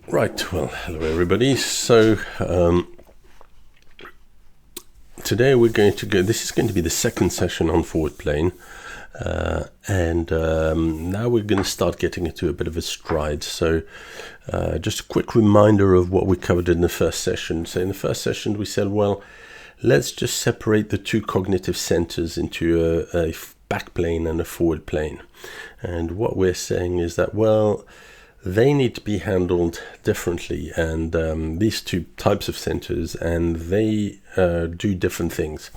Right, well, hello everybody. So today we're going to go, this is going to be the second session on forward plane. And now we're going to start getting into a bit of a stride. So just a quick reminder of what we covered in the first session. So in the first session we said, well, let's just separate the two cognitive centers into a back plane and a forward plane. And what we're saying is that, well, they need to be handled differently, and these two types of centers, and they do different things.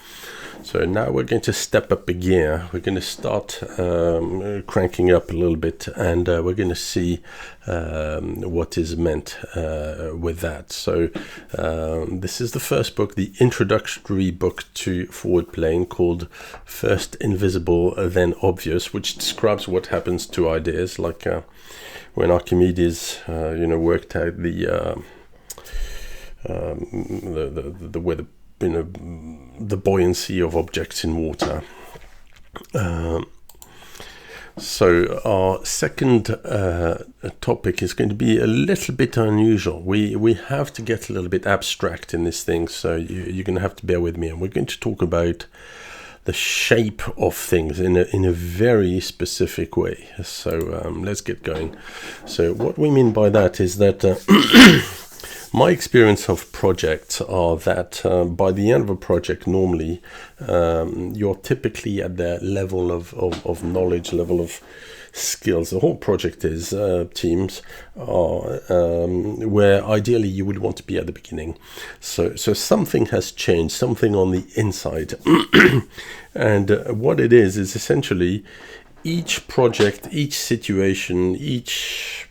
So now we're going to step up a gear. We're going to start cranking up a little bit, and we're going to see what is meant with that. So this is the first book, the introductory book to forward plane, called First Invisible, Then Obvious, which describes what happens to ideas, like when Archimedes, worked out the way the buoyancy of objects in water. So our second topic is going to be a little bit unusual. We have to get a little bit abstract in this thing, so you're going to have to bear with me. And we're going to talk about the shape of things in a very specific way. So let's get going. So what we mean by that is that my experience of projects are that by the end of a project, normally you're typically at the level of knowledge, level of skills. The whole project is teams are where ideally you would want to be at the beginning. So something has changed, something on the inside. And what it is essentially each project, each situation, each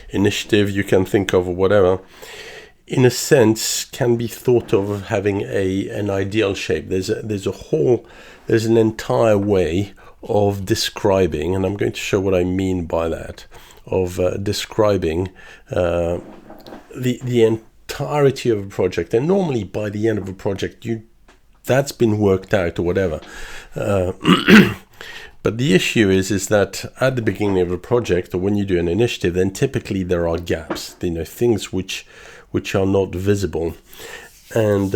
initiative you can think of or whatever, in a sense can be thought of having an ideal shape. There's an entire way of describing, and I'm going to show what I mean by that, of describing the entirety of a project. And normally by the end of a project that's been worked out or whatever. But the issue is that at the beginning of a project, or when you do an initiative, then typically there are gaps, things which are not visible. And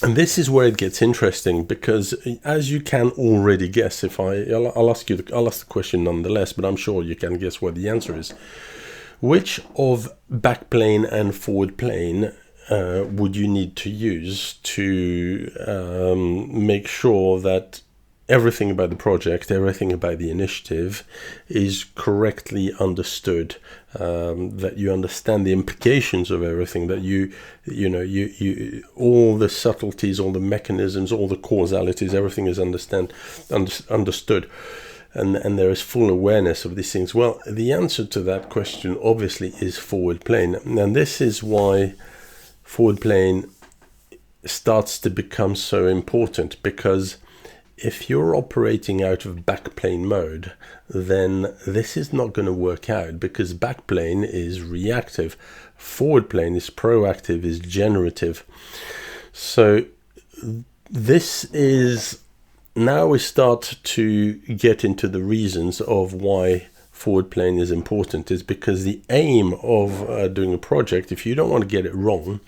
this is where it gets interesting, because as you can already guess, I'll ask the question nonetheless, but I'm sure you can guess what the answer is. Which of back plane and forward plane would you need to use to make sure that everything about the project, everything about the initiative is correctly understood, that you understand the implications of everything, that you all the subtleties, all the mechanisms, all the causalities, everything is understood, and there is full awareness of these things? Well, the answer to that question obviously is forward plane, and this is why forward plane starts to become so important, because if you're operating out of back plane mode, then this is not going to work out, because back plane is reactive, forward plane is proactive, is generative. So this is, now we start to get into the reasons of why forward plane is important, is because the aim of doing a project, if you don't want to get it wrong,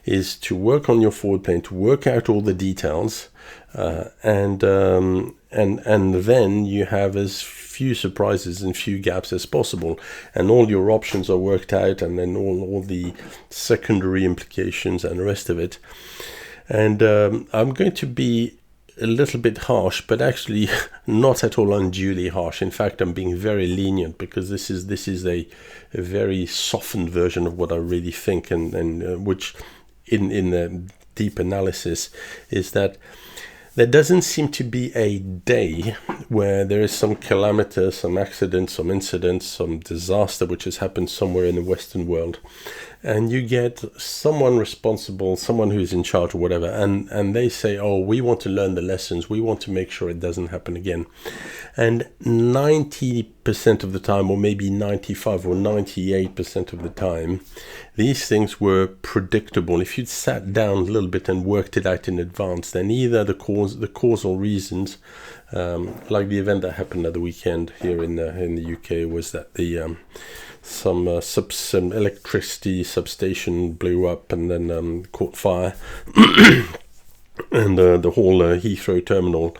is to work on your forward plane, to work out all the details, and then you have as few surprises and few gaps as possible, and all your options are worked out, and then all the secondary implications and the rest of it. And I'm going to be a little bit harsh, but actually not at all unduly harsh. In fact, I'm being very lenient, because this is a very softened version of what I really think, and which in the deep analysis is that there doesn't seem to be a day where there is some calamity, some accident, some incident, some disaster which has happened somewhere in the Western world, and you get someone responsible, someone who's in charge or whatever, and they say, oh, we want to learn the lessons, we want to make sure it doesn't happen again. And 90% of the time, or maybe 95 or 98% of the time, these things were predictable. If you'd sat down a little bit and worked it out in advance, then either the causal reasons, like the event that happened at the weekend here in the UK, was that some electricity substation blew up and then caught fire, and the whole Heathrow terminal,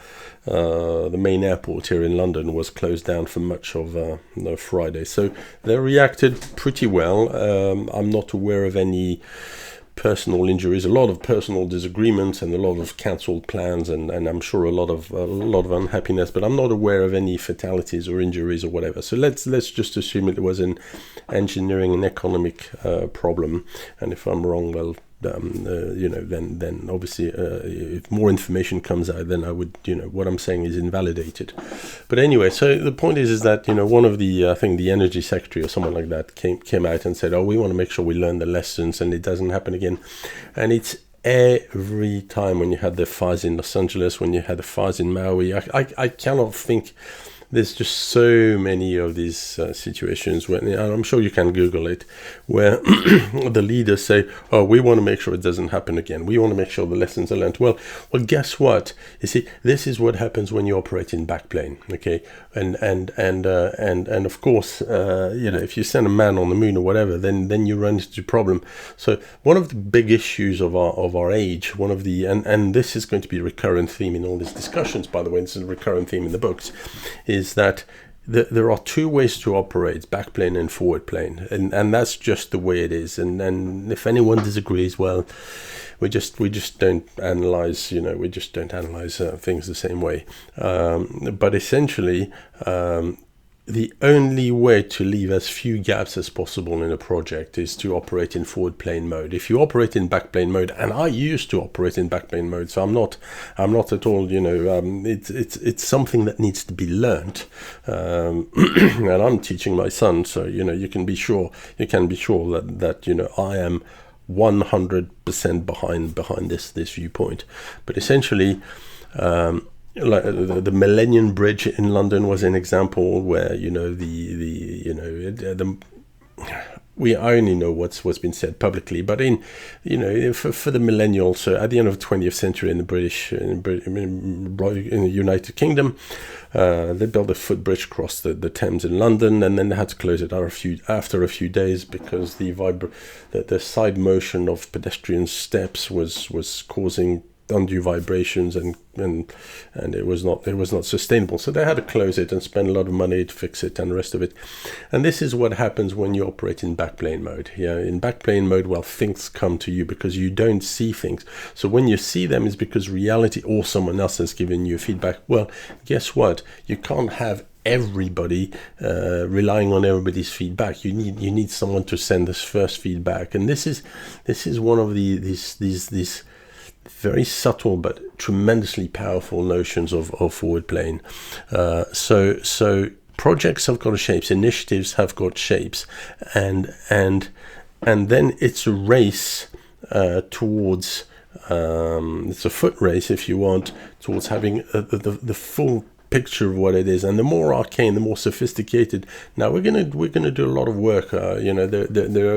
the main airport here in London, was closed down for much of Friday. So they reacted pretty well. I'm not aware of any personal injuries, a lot of personal disagreements, and a lot of cancelled plans, and I'm sure a lot of unhappiness. But I'm not aware of any fatalities or injuries or whatever. So let's just assume it was an engineering and economic problem. And if I'm wrong, well, then obviously if more information comes out, then I would, what I'm saying is invalidated. But anyway, so the point is that, one of the, I think the energy secretary or someone like that came out and said, oh, we want to make sure we learn the lessons and it doesn't happen again. And it's every time when you had the fires in Los Angeles, when you had the fires in Maui, I cannot think. There's just so many of these situations where, and I'm sure you can Google it, where the leaders say, oh, we want to make sure it doesn't happen again. We want to make sure the lessons are learned. Well, guess what? You see, this is what happens when you operate in backplane, okay? And of course, if you send a man on the moon or whatever, then you run into a problem. So one of the big issues of our age, one of the, and this is going to be a recurrent theme in all these discussions, by the way, this is a recurrent theme in the books, is that there are two ways to operate, backplane and forward plane, and that's just the way it is. And if anyone disagrees, well, we just don't analyze, we just don't analyze things the same way. But essentially, the only way to leave as few gaps as possible in a project is to operate in forward plane mode. If you operate in backplane mode, and I used to operate in backplane mode, so I'm not at all, it's something that needs to be learned, and I'm teaching my son, so you can be sure that I am 100% behind this viewpoint. But essentially, like the Millennium Bridge in London was an example where we only know what's been said publicly, but for the millennials, so at the end of the 20th century in the United Kingdom, they built a footbridge across the Thames in London, and then they had to close it after a few days because the side motion of pedestrian steps was causing undue vibrations, and it was not sustainable. So they had to close it and spend a lot of money to fix it and the rest of it. And this is what happens when you operate in backplane mode. Yeah, in backplane mode, well, things come to you because you don't see things. So when you see them, it's because reality or someone else has given you feedback. Well, guess what? You can't have everybody relying on everybody's feedback. You need someone to send this first feedback, and this is one of these very subtle but tremendously powerful notions of forward plane. So projects have got shapes, initiatives have got shapes, and then it's a race towards it's a foot race, if you want, towards having the full picture of what it is. And the more arcane, the more sophisticated. Now we're gonna do a lot of work. There are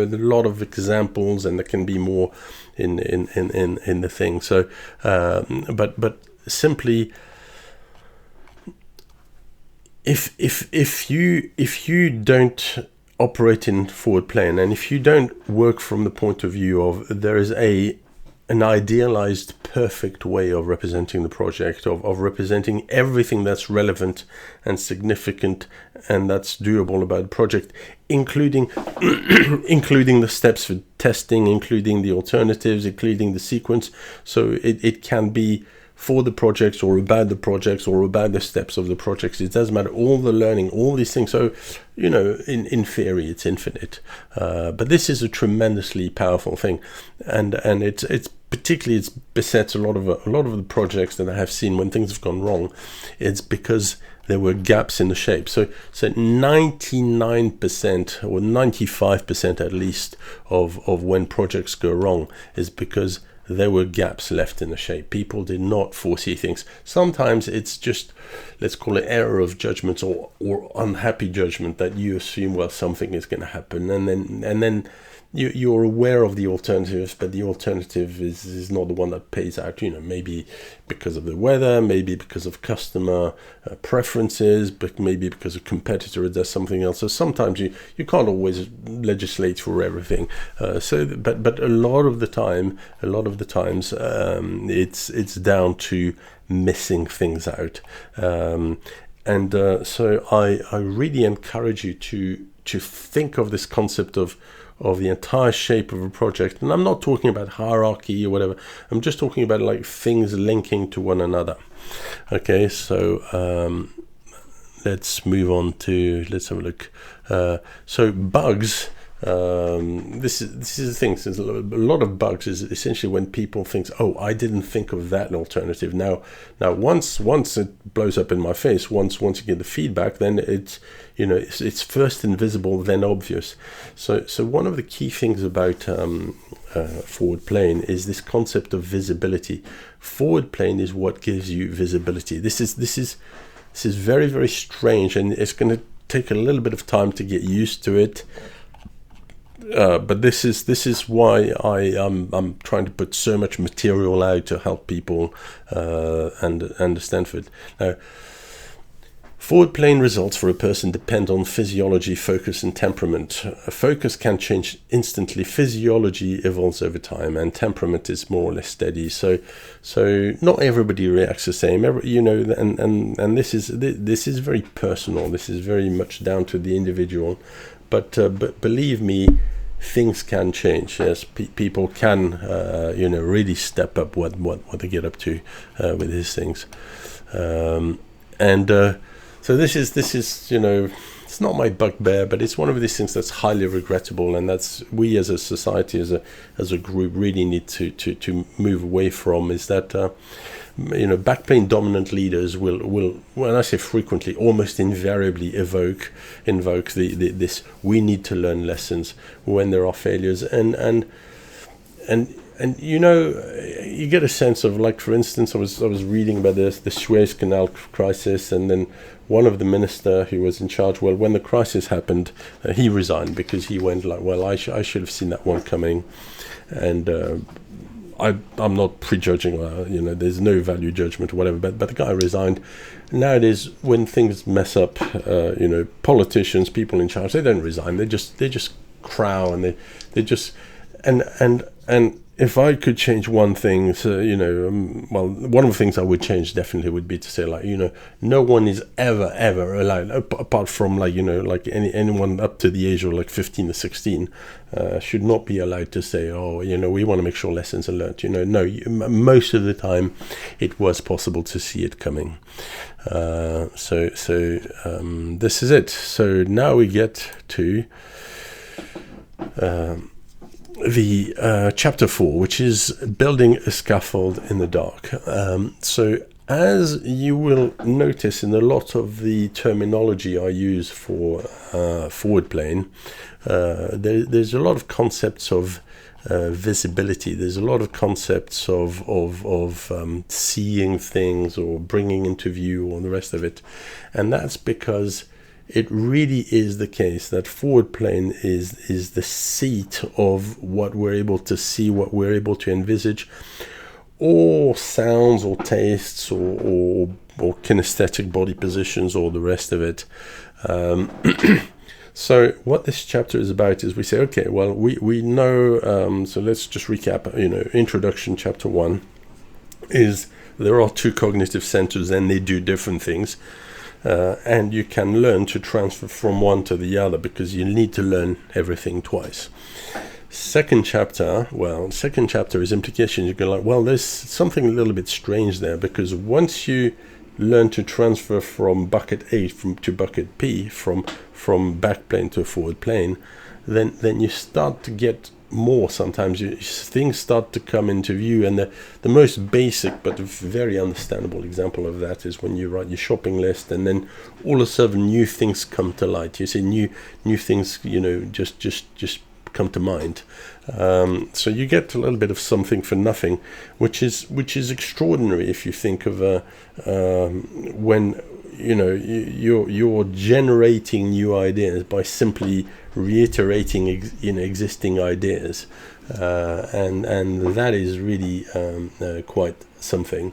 a lot of examples, and there can be more in the thing. So, but simply, if you don't operate in forward plane, and if you don't work from the point of view of there is an idealized perfect way of representing the project, of representing everything that's relevant and significant and that's doable about the project, including including the steps for testing, including the alternatives, including the sequence. So it can be for the projects or about the projects or about the steps of the projects. It doesn't matter, all the learning, all these things. So, in theory, it's infinite. But this is a tremendously powerful thing. And it's particularly, it's besets a lot of the projects that I have seen when things have gone wrong. It's because there were gaps in the shape. So 99% or 95% at least of when projects go wrong is because there were gaps left in the shape. People did not foresee things. Sometimes it's just, let's call it error of judgment or unhappy judgment, that you assume, well, something is going to happen, and then you're aware of the alternatives, but the alternative is not the one that pays out. Maybe because of the weather, maybe because of customer preferences, but maybe because a competitor does something else. So sometimes you can't always legislate for everything. But a lot of the times, it's down to missing things out. So I really encourage you to think of this concept of the entire shape of a project. And I'm not talking about hierarchy or whatever. I'm just talking about like things linking to one another. Okay, so let's move on to, let's have a look. So bugs. This is the thing. There's a lot of bugs is essentially when people think, oh, I didn't think of that alternative. Now once it blows up in my face, once you get the feedback, then it's first invisible, then obvious. So one of the key things about forward plane is this concept of visibility. Forward plane is what gives you visibility. This is very, very strange, and it's going to take a little bit of time to get used to it. But this is why I'm trying to put so much material out to help people and understand it. Now, forward plane results for a person depend on physiology, focus, and temperament. A focus can change instantly. Physiology evolves over time, and temperament is more or less steady. So not everybody reacts the same. And this is very personal. This is very much down to the individual. But believe me, things can change. Yes, people can really step up what they get up to with these things. So this is it's not my bugbear, but it's one of these things that's highly regrettable, and that's we as a society, as a group, really need to move away from. Is that backplane dominant leaders will, when I say frequently, almost invariably evoke this we need to learn lessons when there are failures, and you get a sense of, like, for instance, I was reading about the Suez Canal crisis, and then one of the minister who was in charge, well, when the crisis happened, he resigned because he went like, well, I should have seen that one coming, and I'm not prejudging, there's no value judgment or whatever, but the guy resigned. Nowadays, when things mess up, politicians, people in charge, they don't resign. They just crow, and they just and if I could change one thing, one of the things I would change definitely would be to say, like, no one is ever allowed, apart from anyone up to the age of like 15 or 16, should not be allowed to say, oh, we want to make sure lessons are learned. No, most of the time it was possible to see it coming. So this is it. So now we get to the chapter 4, which is building a scaffold in the dark. So as you will notice in a lot of the terminology I use for forward plane, there's a lot of concepts of visibility. There's a lot of concepts of seeing things or bringing into view or the rest of it, and that's because it really is the case that forward plane is the seat of what we're able to see, what we're able to envisage, or sounds or tastes or kinesthetic body positions or the rest of it. So what this chapter is about is we say, okay, well, we know, so let's just recap, introduction, chapter 1 is there are two cognitive centers and they do different things. And you can learn to transfer from one to the other because you need to learn everything twice. Second chapter is implications. You go like, well, there's something a little bit strange there, because once you learn to transfer from bucket A to bucket P, from backplane to forward plane, then you start to get more. Sometimes things start to come into view, and the most basic but very understandable example of that is when you write your shopping list, and then all of a sudden new things come to light. You see new things, just come to mind. So you get a little bit of something for nothing, which is extraordinary if you think of when you're generating new ideas by simply reiterating existing ideas, and that is really quite something.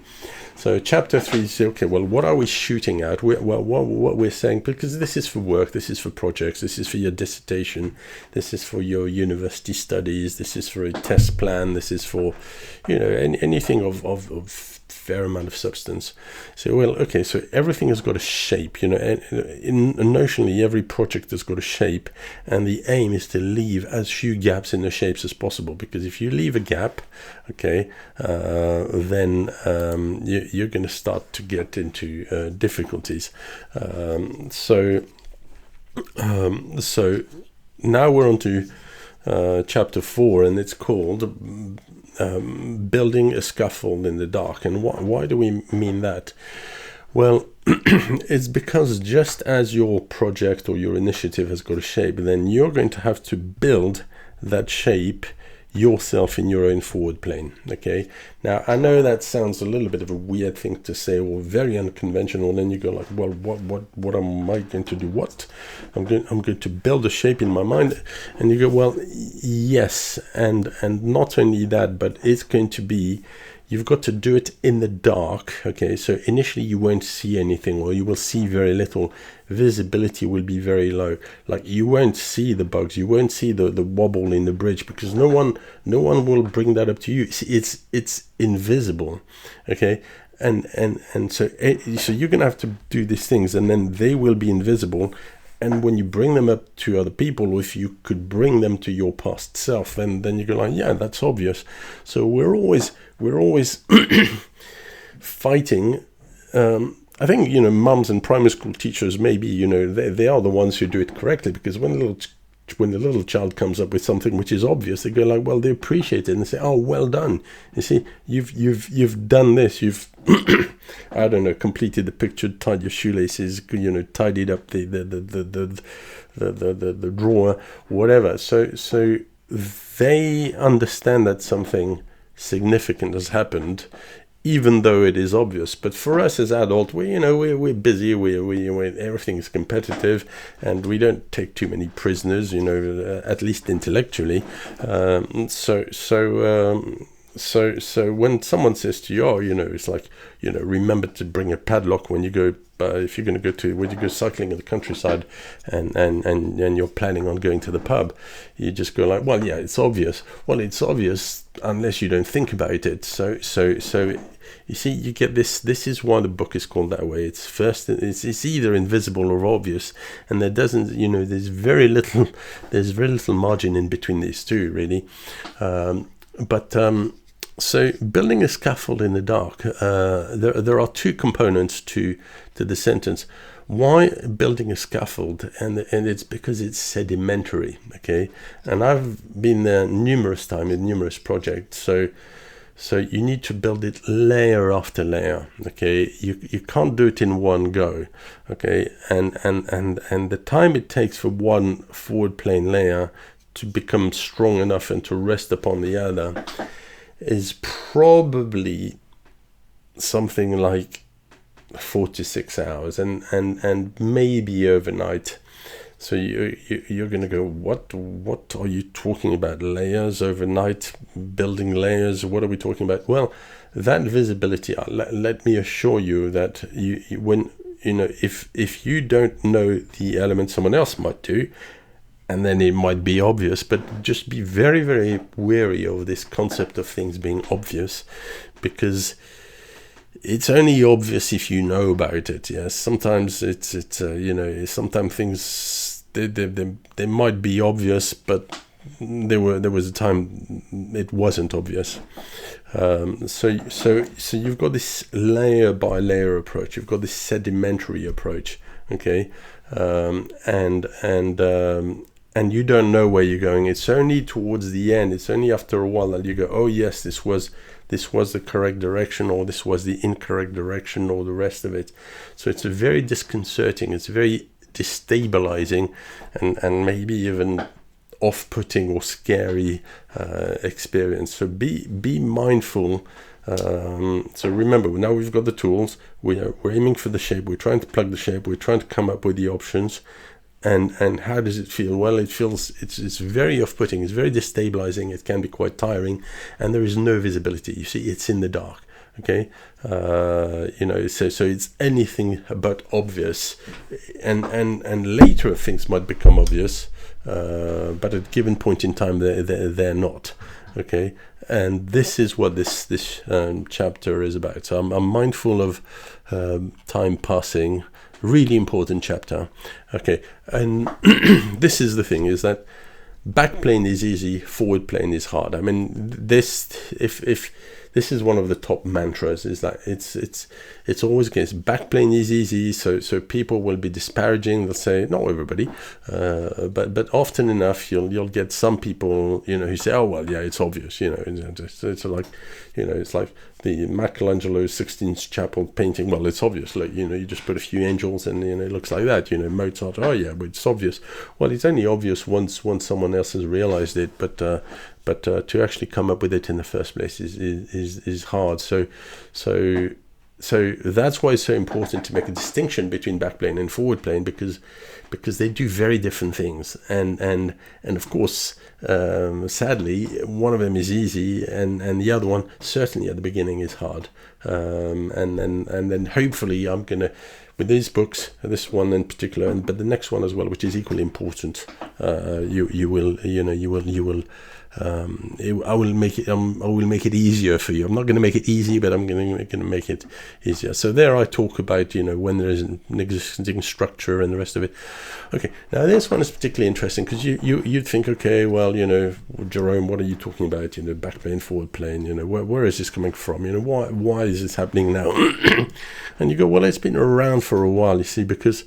So chapter 3 is, okay, well, what are we shooting at? What we're saying, because this is for work, this is for projects, this is for your dissertation, this is for your university studies, this is for a test plan, this is for, anything of fair amount of substance. So, well, okay, so everything has got a shape, notionally every project has got a shape, and the aim is to leave as few gaps in the shapes as possible, because if you leave a gap, okay, then you're going to start to get into difficulties. So now we're on to chapter 4, and it's called building a scaffold in the dark. And why do we mean that? Well, it's because just as your project or your initiative has got a shape, then you're going to have to build that shape yourself in your own forward plane. Okay, now I know that sounds a little bit of a weird thing to say, or very unconventional, and then you go like, well, what am I going to do? What I'm going to build a shape in my mind, and you go, well, yes, and not only that, but it's going to be, you've got to do it in the dark. Okay, so initially you won't see anything, or you will see very little. Visibility will be very low. Like, you won't see the bugs, you won't see the wobble in the bridge, because no one will bring that up to you. It's invisible. Okay, and so you're gonna have to do these things, and then they will be invisible. And when you bring them up to other people, or if you could bring them to your past self, then you go like, yeah, that's obvious. So we're always fighting. I think, mums and primary school teachers, maybe, they are the ones who do it correctly, because when the little child comes up with something which is obvious, they go like, well, they appreciate it and they say, oh, well done. You see, you've done this. You've, I don't know, completed the picture, tied your shoelaces, tidied up the drawer, whatever. So they understand that something significant has happened, even though it is obvious. But for us as adults, we're busy, everything is competitive, and we don't take too many prisoners, at least intellectually. So when someone says to you, it's like, remember to bring a padlock when you go, if you're going to go when you go cycling in the countryside, and you're planning on going to the pub, you just go like, well, yeah, it's obvious. Well, it's obvious unless you don't think about it. So you see, you get this. This is why the book is called that way. It's either invisible or obvious, and there doesn't, there's very little margin in between these two, really. So building a scaffold in the dark, there are two components to the sentence. Why building a scaffold? And it's because it's sedimentary, okay? And I've been there numerous times in numerous projects. So you need to build it layer after layer, okay? You can't do it in one go, okay? And the time it takes for one forward plane layer to become strong enough and to rest upon the other is probably something like 4 to 6 hours, and maybe overnight. So you're going to go, what are you talking about? Layers overnight, building layers? What are we talking about? Well, that visibility. Let me assure you that if you don't know the element, someone else might do, and then it might be obvious. But just be very, very wary of this concept of things being obvious, because it's only obvious if you know about it. Yes, sometimes sometimes things they might be obvious, but there was a time it wasn't obvious. So you've got this layer by layer approach. You've got this sedimentary approach. Okay, and you don't know where you're going. It's only towards the end. It's only after a while that you go, oh yes, this was the correct direction, or this was the incorrect direction, or the rest of it. So it's very disconcerting. It's very destabilizing, and maybe even off-putting or scary experience. So be mindful. So remember, now we've got the tools, we're aiming for the shape, we're trying to plug the shape, we're trying to come up with the options. And how does it feel? Well, it's very off-putting, it's very destabilizing, it can be quite tiring, and there is no visibility. You see, it's in the dark. Okay, so it's anything but obvious, and later things might become obvious, but at a given point in time they're not. Okay, and this is what this chapter is about. So I'm mindful of time passing. Really important chapter. Okay, and this is the thing, is that back plane is easy, forward plane is hard. I mean, if this is one of the top mantras, is that it's always against back plane is easy. So people will be disparaging. They'll say, not everybody, but often enough you'll get some people, who say, oh well, yeah, it's obvious. It's like, it's like the Michelangelo's Sixtine Chapel painting. Well, it's obvious. Like, you just put a few angels and it looks like that. Mozart. Oh yeah, but it's obvious. Well, it's only obvious once someone else has realized it. But to actually come up with it in the first place is hard. So that's why it's so important to make a distinction between backplane and forward plane, because they do very different things. And of course, sadly, one of them is easy, and the other one certainly at the beginning is hard. And then hopefully I'm gonna, with these books, this one in particular, but the next one as well, which is equally important, you will. I will make it easier for you. I'm not going to make it easy, but I'm going to make it easier. So there I talk about, when there is an existing structure and the rest of it. Okay, now this one is particularly interesting, because you'd think, okay, well, Jerome, what are you talking about? Back plane, forward plane. Where is this coming from? Why is this happening now? And you go, well, it's been around for a while, you see, because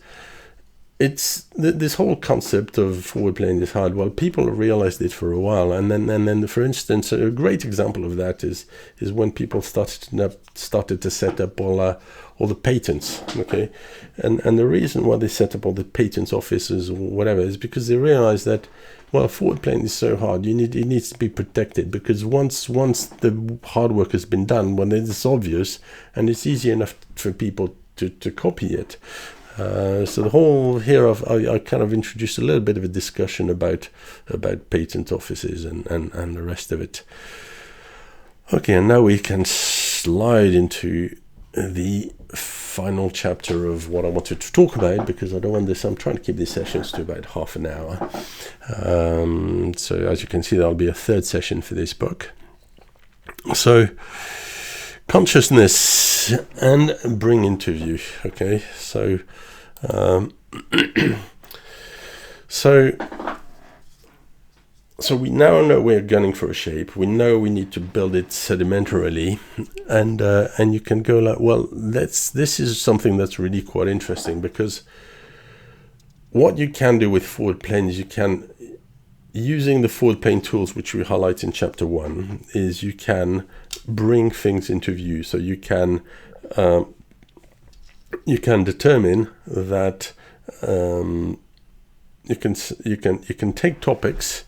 it's this whole concept of forward plane is hard. Well, people realized it for a while, and then for instance, a great example of that is when people started to set up all the patents. Okay, and the reason why they set up all the patents offices or whatever is because they realized that, well, forward plane is so hard. It needs to be protected, because once the hard work has been done, when it's obvious and it's easy enough for people to copy it. So the whole here I kind of introduced a little bit of a discussion about patent offices and the rest of it. Okay, and now we can slide into the final chapter of what I wanted to talk about, because I don't want this. I'm trying to keep these sessions to about half an hour. So as you can see, there'll be a third session for this book. So consciousness and bring into view. Okay, so so we now know we're gunning for a shape. We know we need to build it sedimentarily, and you can go like, well, this is something that's really quite interesting, because what you can do with forward plane is you can, using the forward plane tools which we highlight in chapter 1, is you can bring things into view. So you can determine that you can take topics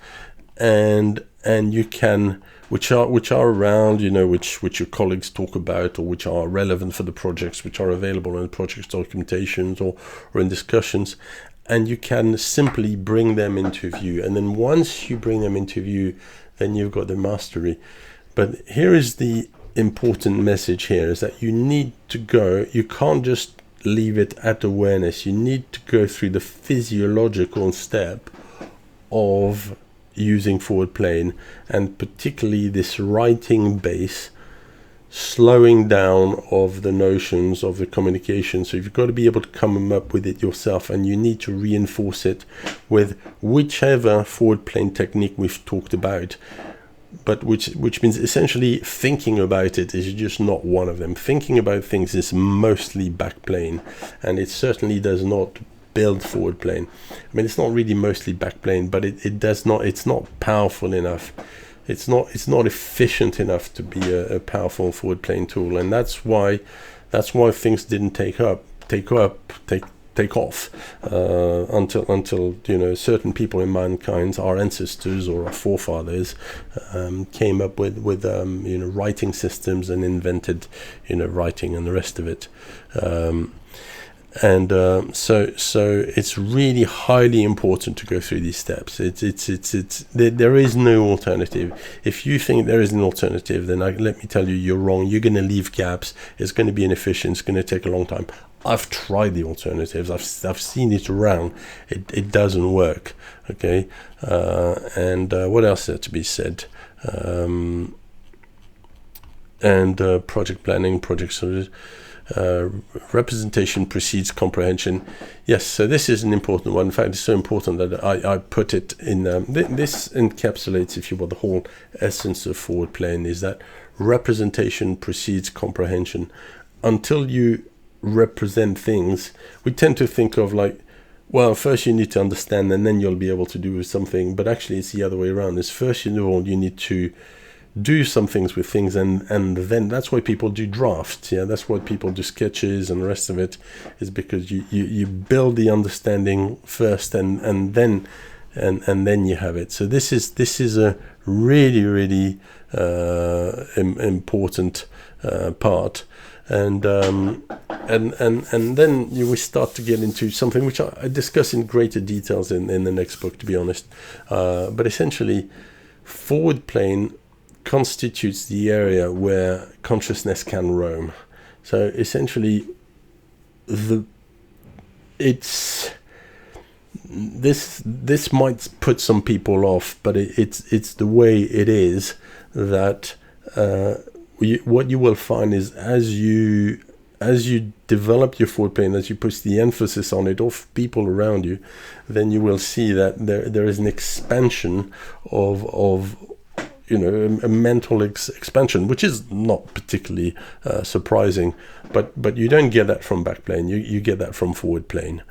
and you can, which are around, which your colleagues talk about, or which are relevant for the projects, which are available in project documentations or in discussions, and you can simply bring them into view. And then once you bring them into view, then you've got the mastery. But here is the important message here, is that you can't just leave it at awareness. You need to go through the physiological step of using forward plane, and particularly this writing base, slowing down of the notions of the communication. So you've got to be able to come up with it yourself, and you need to reinforce it with whichever forward plane technique we've talked about, but which means essentially thinking about it is just not one of them. Thinking about things is mostly back plane, and it certainly does not build forward plane. I mean, it's not really mostly back plane, but it's not powerful enough. It's not efficient enough to be a powerful forward plane tool, and that's why things didn't take take off until certain people in mankind, our ancestors or our forefathers, came up with writing systems and invented writing and the rest of it. So it's really highly important to go through these steps. There is no alternative. If you think there is an alternative, then let me tell you, you're wrong. You're going to leave gaps. It's going to be inefficient. It's going to take a long time. I've tried the alternatives. I've seen it around. It doesn't work. Okay. What else is there to be said? Project planning, project solutions. Representation precedes comprehension. Yes, so this is an important one. In fact, it's so important that I put it in. This encapsulates, if you will, the whole essence of forward planning, is that representation precedes comprehension. Until you represent things, we tend to think of like, well, first you need to understand and then you'll be able to do something. But actually, it's the other way around. It's first, you need to do some things with things, and then that's why people do drafts. Yeah, that's why people do sketches, and the rest of it is because you build the understanding first, and then you have it. So this is a really important part, and then we start to get into something which I discuss in greater details in the next book, to be honest. But essentially, forward plane constitutes the area where consciousness can roam. So essentially, this might put some people off, but it's the way it is. That what you will find is as you develop your forward plane, as you push the emphasis on it off people around you, then you will see that there is an expansion of a mental expansion, which is not particularly surprising, but you don't get that from back plane. You get that from forward plane.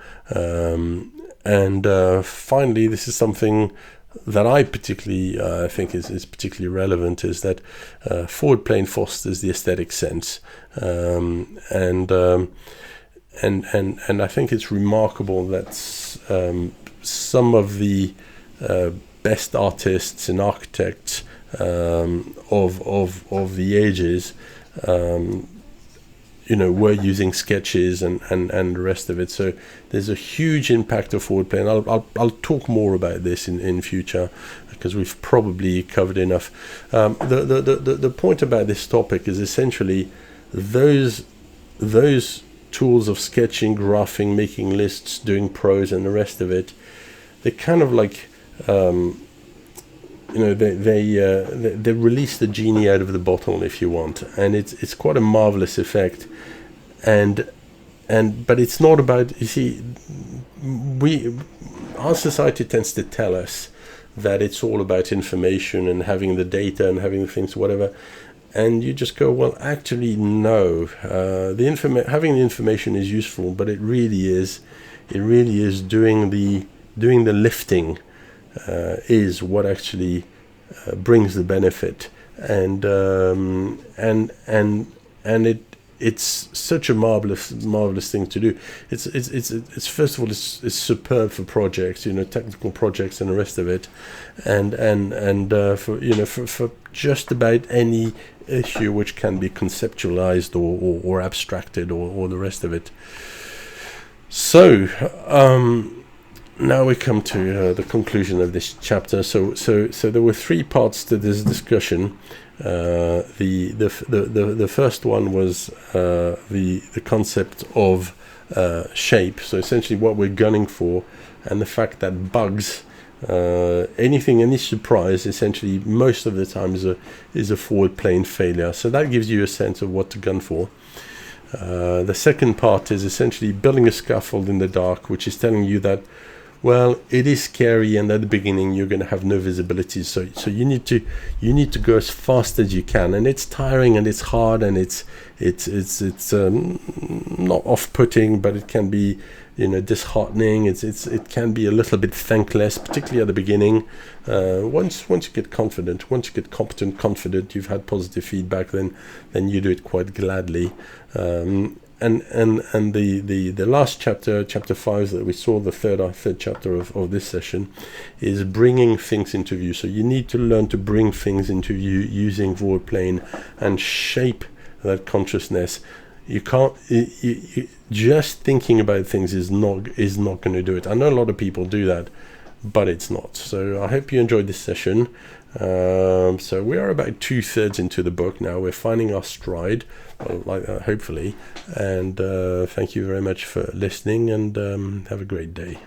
Finally, this is something that I particularly think is particularly relevant, is that forward plane fosters the aesthetic sense, and I think it's remarkable that some of the best artists and architects of the ages, were using sketches and the rest of it. So there's a huge impact of forward plane. I'll talk more about this in future, because we've probably covered enough. The point about this topic is essentially those tools of sketching, graphing, making lists, doing prose, and the rest of it. They're kind of like they release the genie out of the bottle, if you want, and it's quite a marvelous effect, but it's not about, you see, our society tends to tell us that it's all about information and having the data and having the things, whatever, and you just go, well, actually no, having the information is useful, but it really is doing the lifting is what actually brings the benefit, and it's such a marvelous thing to do. It's first of all, it's superb for projects, technical projects and the rest of it, and for just about any issue which can be conceptualized or abstracted or the rest of it. So now we come to the conclusion of this chapter. So there were three parts to this discussion. The first one was the concept of shape. So essentially, what we're gunning for, and the fact that bugs, any surprise, essentially most of the time is a forward plane failure. So that gives you a sense of what to gun for. The second part is essentially building a scaffold in the dark, which is telling you that, well, it is scary, and at the beginning you're going to have no visibility. So you need to go as fast as you can, and it's tiring and it's hard and it's not off-putting, but it can be disheartening. It can be a little bit thankless, particularly at the beginning. Once you get confident, once you get competent, confident, you've had positive feedback, then you do it quite gladly. and the last chapter 5 that we saw, the third chapter of this session, is bringing things into view. So you need to learn to bring things into view using void plane and shape that consciousness. You can't just thinking about things is not going to do it. I know a lot of people do that, but it's not. So I hope you enjoyed this session. So we are about 2/3 into the book now. We're finding our stride, hopefully. And thank you very much for listening, and have a great day.